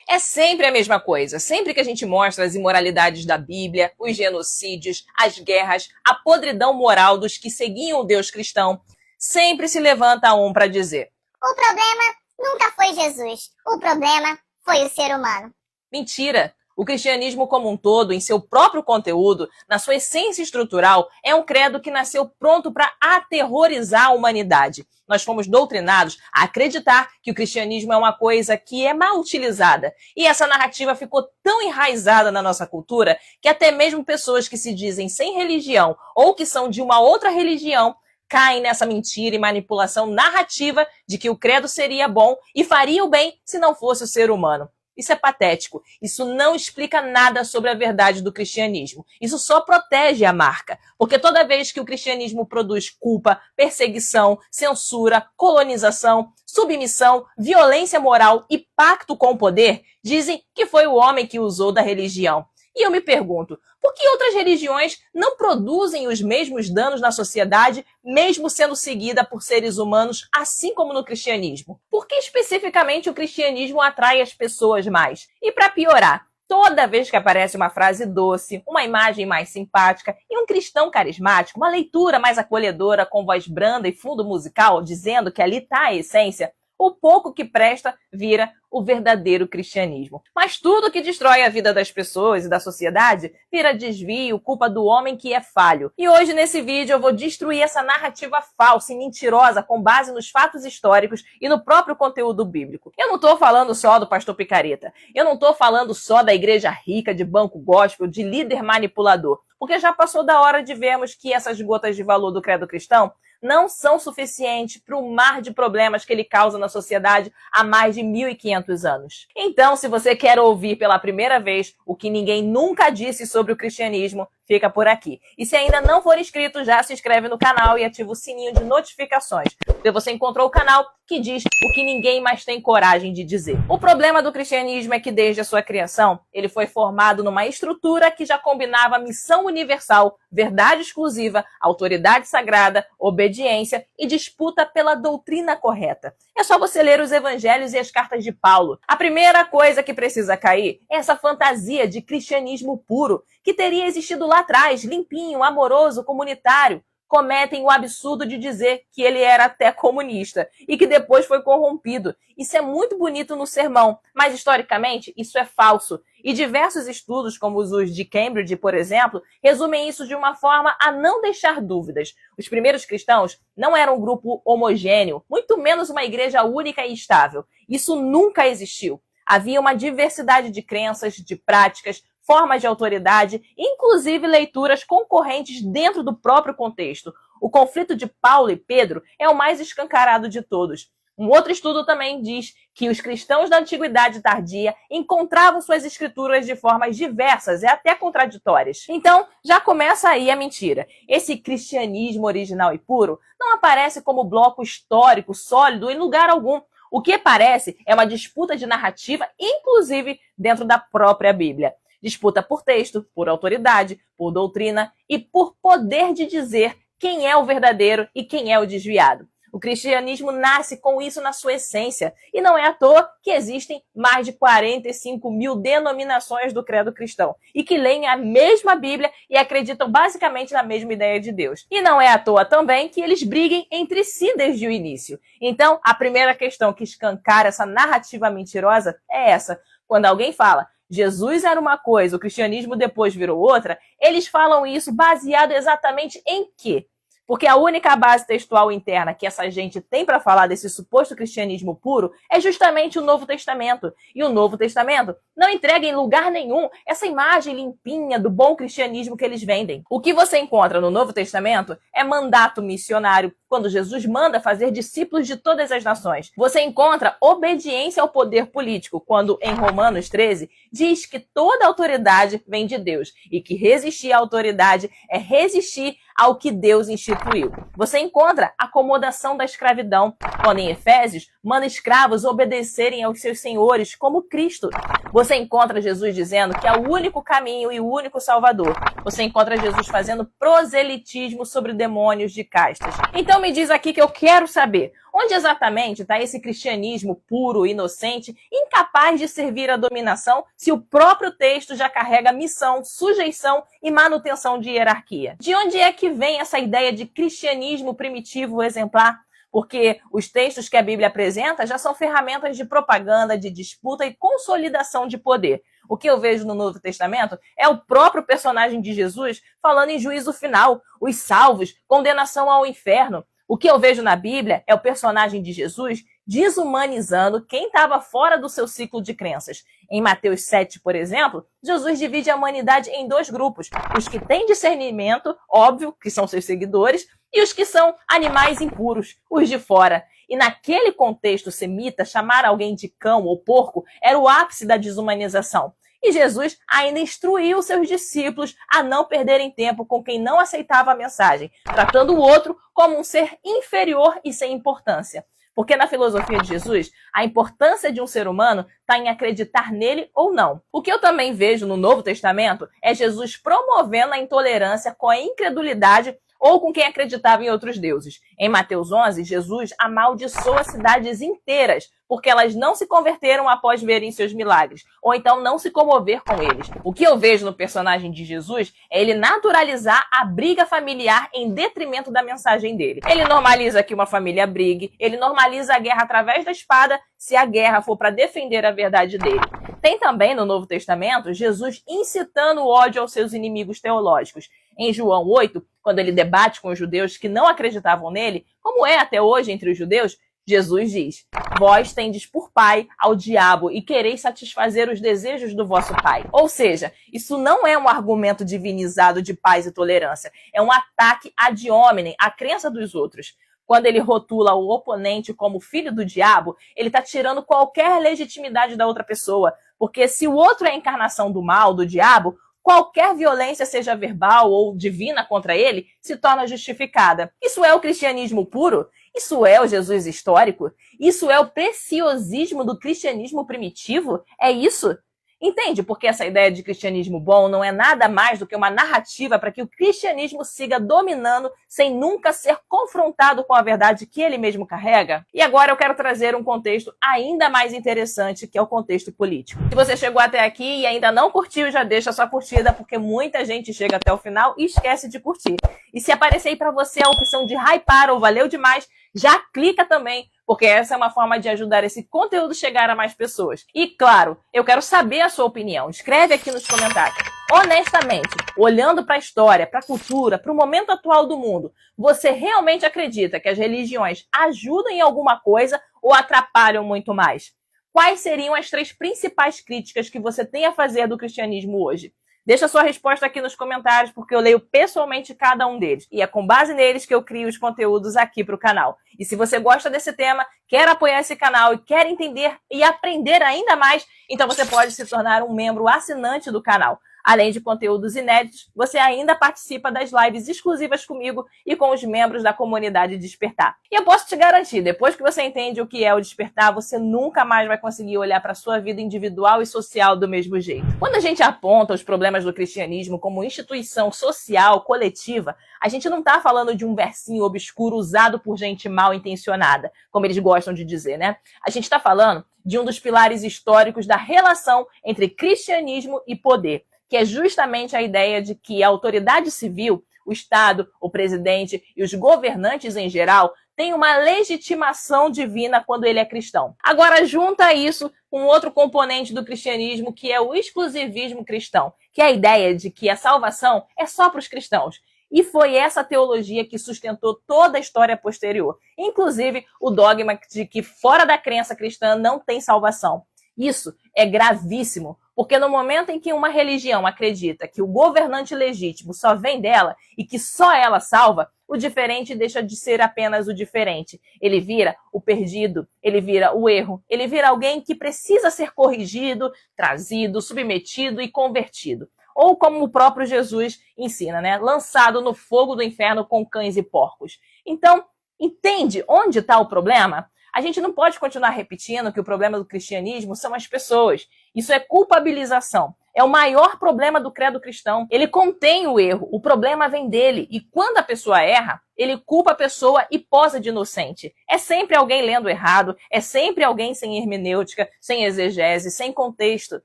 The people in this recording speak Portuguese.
É sempre a mesma coisa. Sempre que a gente mostra as imoralidades da Bíblia, os genocídios, as guerras, a podridão moral dos que seguiam o Deus cristão, sempre se levanta um para dizer: o problema nunca foi Jesus, o problema foi o ser humano. Mentira! O cristianismo como um todo, em seu próprio conteúdo, na sua essência estrutural, é um credo que nasceu pronto para aterrorizar a humanidade. Nós fomos doutrinados a acreditar que o cristianismo é uma coisa que é mal utilizada. E essa narrativa ficou tão enraizada na nossa cultura que até mesmo pessoas que se dizem sem religião ou que são de uma outra religião caem nessa mentira e manipulação narrativa de que o credo seria bom e faria o bem se não fosse o ser humano. Isso é patético. Isso não explica nada sobre a verdade do cristianismo. Isso só protege a marca. Porque toda vez que o cristianismo produz culpa, perseguição, censura, colonização, submissão, violência moral e pacto com o poder, dizem que foi o homem que usou da religião. E eu me pergunto, por que outras religiões não produzem os mesmos danos na sociedade, mesmo sendo seguida por seres humanos, assim como no cristianismo? Por que especificamente o cristianismo atrai as pessoas mais? E para piorar, toda vez que aparece uma frase doce, uma imagem mais simpática e um cristão carismático, uma leitura mais acolhedora com voz branda e fundo musical, dizendo que ali está a essência, o pouco que presta vira o verdadeiro cristianismo. Mas tudo que destrói a vida das pessoas e da sociedade vira desvio, culpa do homem que é falho. E hoje nesse vídeo eu vou destruir essa narrativa falsa e mentirosa com base nos fatos históricos e no próprio conteúdo bíblico. Eu não tô falando só do pastor picareta. Eu não tô falando só da igreja rica, de banco gospel, de líder manipulador. Porque já passou da hora de vermos que essas gotas de valor do credo cristão não são suficientes para o mar de problemas que ele causa na sociedade há mais de 1.500 anos. Então, se você quer ouvir pela primeira vez o que ninguém nunca disse sobre o cristianismo, fica por aqui. E se ainda não for inscrito, já se inscreve no canal e ativa o sininho de notificações, porque você encontrou o canal que diz o que ninguém mais tem coragem de dizer. O problema do cristianismo é que desde a sua criação, ele foi formado numa estrutura que já combinava missão universal, verdade exclusiva, autoridade sagrada, obediência e disputa pela doutrina correta. É só você ler os evangelhos e as cartas de Paulo. A primeira coisa que precisa cair é essa fantasia de cristianismo puro, que teria existido lá atrás, limpinho, amoroso, comunitário. Cometem o absurdo de dizer que ele era até comunista e que depois foi corrompido. Isso é muito bonito no sermão, mas historicamente isso é falso. E diversos estudos, como os de Cambridge, por exemplo, resumem isso de uma forma a não deixar dúvidas. Os primeiros cristãos não eram um grupo homogêneo, muito menos uma igreja única e estável. Isso nunca existiu. Havia uma diversidade de crenças, de práticas, formas de autoridade, inclusive leituras concorrentes dentro do próprio contexto. O conflito de Paulo e Pedro é o mais escancarado de todos. Um outro estudo também diz que os cristãos da antiguidade tardia encontravam suas escrituras de formas diversas e até contraditórias. Então, já começa aí a mentira. Esse cristianismo original e puro não aparece como bloco histórico sólido em lugar algum. O que aparece é uma disputa de narrativa, inclusive dentro da própria Bíblia. Disputa por texto, por autoridade, por doutrina e por poder de dizer quem é o verdadeiro e quem é o desviado. O cristianismo nasce com isso na sua essência, e não é à toa que existem mais de 45 mil denominações do credo cristão, e que leem a mesma Bíblia e acreditam basicamente na mesma ideia de Deus. E não é à toa também que eles briguem entre si desde o início. Então, a primeira questão que escancara essa narrativa mentirosa é essa. Quando alguém fala Jesus era uma coisa, o cristianismo depois virou outra, eles falam isso baseado exatamente em quê? Porque a única base textual interna que essa gente tem para falar desse suposto cristianismo puro é justamente o Novo Testamento. E o Novo Testamento não entrega em lugar nenhum essa imagem limpinha do bom cristianismo que eles vendem. O que você encontra no Novo Testamento é mandato missionário, quando Jesus manda fazer discípulos de todas as nações. Você encontra obediência ao poder político, quando em Romanos 13 diz que toda autoridade vem de Deus e que resistir à autoridade é resistir ao que Deus instituiu. Você encontra a acomodação da escravidão, quando em Efésios manda escravos obedecerem aos seus senhores como Cristo. Você encontra Jesus dizendo que é o único caminho e o único salvador. Você encontra Jesus fazendo proselitismo sobre demônios de castas. Então me diz aqui que eu quero saber, Onde exatamente está esse cristianismo puro, inocente, incapaz de servir à dominação, se o próprio texto já carrega missão, sujeição e manutenção de hierarquia? De onde é que vem essa ideia de cristianismo primitivo exemplar? Porque os textos que a Bíblia apresenta já são ferramentas de propaganda, de disputa e consolidação de poder. O que eu vejo no Novo Testamento é o próprio personagem de Jesus falando em juízo final, os salvos, condenação ao inferno. O que eu vejo na Bíblia é o personagem de Jesus desumanizando quem estava fora do seu ciclo de crenças. Em Mateus 7, por exemplo, Jesus divide a humanidade em dois grupos. Os que têm discernimento, óbvio, que são seus seguidores, e os que são animais impuros, os de fora. E naquele contexto semita, chamar alguém de cão ou porco era o ápice da desumanização. E Jesus ainda instruiu seus discípulos a não perderem tempo com quem não aceitava a mensagem, tratando o outro como um ser inferior e sem importância. Porque na filosofia de Jesus, a importância de um ser humano está em acreditar nele ou não. O que eu também vejo no Novo Testamento é Jesus promovendo a intolerância com a incredulidade ou com quem acreditava em outros deuses. Em Mateus 11, Jesus amaldiçoa cidades inteiras, porque elas não se converteram após verem seus milagres, ou então não se comover com eles. O que eu vejo no personagem de Jesus é ele naturalizar a briga familiar em detrimento da mensagem dele. Ele normaliza que uma família brigue, ele normaliza a guerra através da espada, se a guerra for para defender a verdade dele. Tem também no Novo Testamento Jesus incitando o ódio aos seus inimigos teológicos. Em João 8, quando ele debate com os judeus que não acreditavam nele, como é até hoje entre os judeus, Jesus diz: vós tendes por pai ao diabo e quereis satisfazer os desejos do vosso pai. Ou seja, isso não é um argumento divinizado de paz e tolerância, é um ataque ad hominem, à crença dos outros. Quando ele rotula o oponente como filho do diabo, ele está tirando qualquer legitimidade da outra pessoa, porque se o outro é a encarnação do mal, do diabo, qualquer violência, seja verbal ou divina contra ele, se torna justificada. Isso é o cristianismo puro? Isso é o Jesus histórico? Isso é o preciosismo do cristianismo primitivo? É isso? Entende? Porque essa ideia de cristianismo bom não é nada mais do que uma narrativa para que o cristianismo siga dominando sem nunca ser confrontado com a verdade que ele mesmo carrega? E agora eu quero trazer um contexto ainda mais interessante, que é o contexto político. Se você chegou até aqui e ainda não curtiu, já deixa sua curtida, porque muita gente chega até o final e esquece de curtir. E se aparecer aí para você a opção de hypar ou valeu demais, já clica também, porque essa é uma forma de ajudar esse conteúdo a chegar a mais pessoas. E claro, eu quero saber a sua opinião. Escreve aqui nos comentários. Honestamente, olhando para a história, para a cultura, para o momento atual do mundo, você realmente acredita que as religiões ajudam em alguma coisa ou atrapalham muito mais? Quais seriam as 3 principais críticas que você tem a fazer do cristianismo hoje? Deixa sua resposta aqui nos comentários, porque eu leio pessoalmente cada um deles. E é com base neles que eu crio os conteúdos aqui para o canal. E se você gosta desse tema, quer apoiar esse canal e quer entender e aprender ainda mais, então você pode se tornar um membro assinante do canal. Além de conteúdos inéditos, você ainda participa das lives exclusivas comigo e com os membros da comunidade Despertar. E eu posso te garantir, depois que você entende o que é o Despertar, você nunca mais vai conseguir olhar para a sua vida individual e social do mesmo jeito. Quando a gente aponta os problemas do cristianismo como instituição social, coletiva, a gente não está falando de um versinho obscuro usado por gente mal intencionada, como eles gostam de dizer, né? A gente está falando de um dos pilares históricos da relação entre cristianismo e poder, que é justamente a ideia de que a autoridade civil, o Estado, o presidente e os governantes em geral têm uma legitimação divina quando ele é cristão. Agora, junta isso com outro componente do cristianismo, que é o exclusivismo cristão, que é a ideia de que a salvação é só para os cristãos. E foi essa teologia que sustentou toda a história posterior, inclusive o dogma de que fora da crença cristã não tem salvação. Isso é gravíssimo, porque no momento em que uma religião acredita que o governante legítimo só vem dela e que só ela salva, o diferente deixa de ser apenas o diferente. Ele vira o perdido, ele vira o erro, ele vira alguém que precisa ser corrigido, trazido, submetido e convertido. Ou como o próprio Jesus ensina, né? Lançado no fogo do inferno com cães e porcos. Então, entende onde está o problema? A gente não pode continuar repetindo que o problema do cristianismo são as pessoas. Isso é culpabilização. É o maior problema do credo cristão. Ele contém o erro, o problema vem dele. E quando a pessoa erra, ele culpa a pessoa e posa de inocente. É sempre alguém lendo errado, é sempre alguém sem hermenêutica, sem exegese, sem contexto.